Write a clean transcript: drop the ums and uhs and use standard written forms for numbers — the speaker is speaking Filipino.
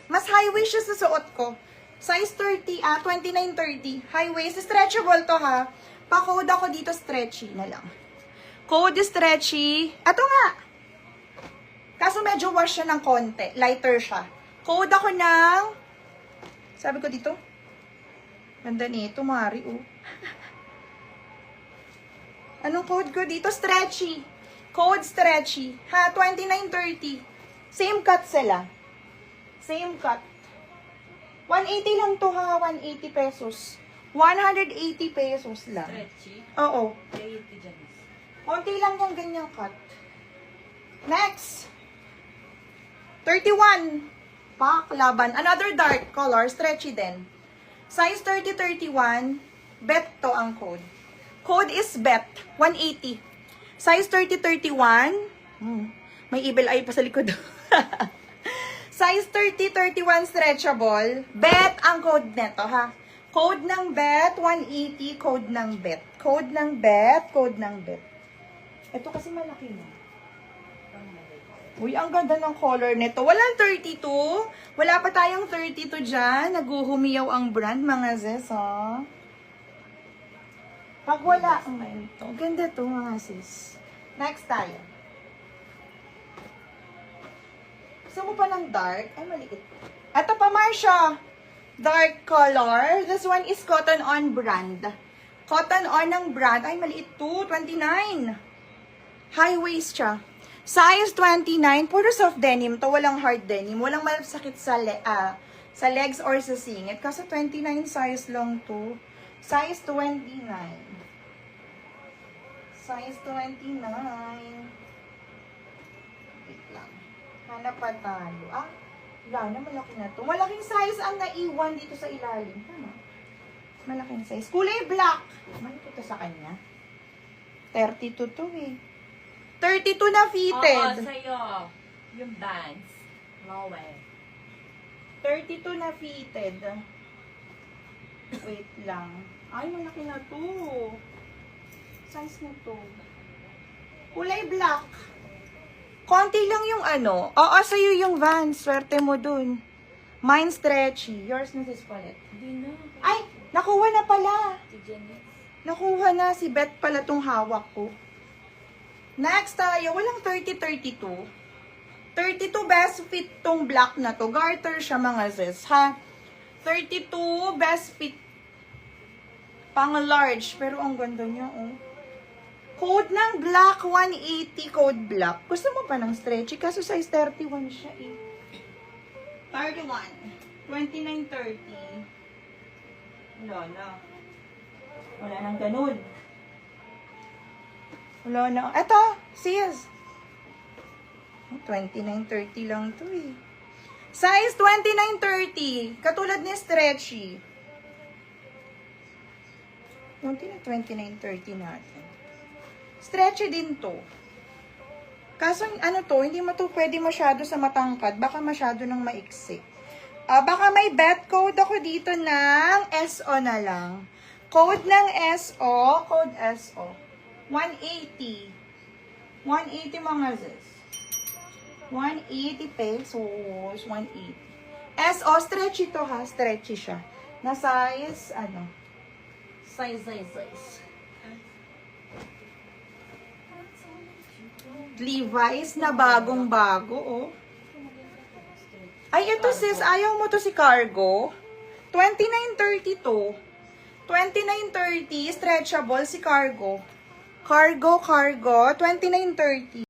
Mas high waist siya sa suot ko. Size 30, 29-30. High waist. Stretchable to ha. Pa-code ako dito, stretchy na lang. Code stretchy. Ito nga. Kaso medyo wash siya ng konti. Lighter siya. Code ako ng... Sabi ko dito. Ganda nito, Mari, oh. Anong code ko dito? Stretchy. Code stretchy. Ha, 29-30. Same cut sila. Same cut. 180 lang to ha, 180 pesos. 180 pesos lang. Stretchy. Oo. 80 dyan. Konti lang yung ganyang cut. Next. 31. Pak, laban. Another dark color, stretchy din. Size 30-31. Bet to ang code. Code is bet. 180. Size 30-31. May evil eye pa sa likod. Size 30-31 stretchable. Bet ang code neto, ha? Code ng bet, 180. Code ng bet. Code ng bet. Code ng bet. Ito kasi malaki na. Uy, ang ganda ng color nito. Walang 32. Wala pa tayong 32 dyan. Naguhumiyaw ang brand, mga sis, ha? Pag wala, ito. Ganda to, mga sis. Next tayo. Gusto mo pa ng dark? Ay, maliit. Ito pa, Marsha. Dark color. This one is Cotton On brand. Cotton On ng brand. Ay, maliit to. 29. High waist siya. Size 29. Puro soft denim to. Walang hard denim. Walang malapsakit sa legs or sa singit. Kasi 29 size lang to. Size 29. Size 29. Wait lang. Hanap pa tayo. Wala na, malaki na to. Malaking size ang naiwan dito sa ilalim. Tama. Malaking size. Kulay black. Malaki to sa kanya. 32 to eh. 32 na fitted. Oo, sa'yo. Yung bands. Lower. 32 na fitted. Wait lang. Ay, malaki na to. Size na to. Kulay black. Konti lang yung ano. Oo, sa'yo yung Vans. Swerte mo dun. Mine stretchy. Yours na sis Paulette. Hindi na. Ay, nakuha na pala. Si Janice. Nakuha na. Si Beth pala tong hawak ko. Next tayo. Walang 30-32. 32 best fit tong black na to. Garter siya, mga sis. Ha? 32 best fit. Pang large. Pero ang ganda niya, oh. Code ng black, 180 code black. Gusto mo pa ng stretchy? Kaso size 31 siya eh. 31. 29-30. Wala na. Wala nang ganun. Wala na. Eto, sis. 29-30 lang to eh. Size 29-30. Katulad ni stretchy. Kunti na 29-30 natin. Stretchy din to. Kaso ano to, hindi mo to pwede masyado sa matangkad. Baka masyado ng maiksi. Baka may bet code ako dito ng SO na lang. Code ng SO. Code SO. 180. 180 mga sis. 180 pesos. 180. SO, stretchy to ha. Stretchy siya. Na size, ano? Size. Levi's na bagong-bago, oh. Ay, ito sis, ayaw mo to si cargo. 29.30 to. 29.30, stretchable si cargo. Cargo, 29.30.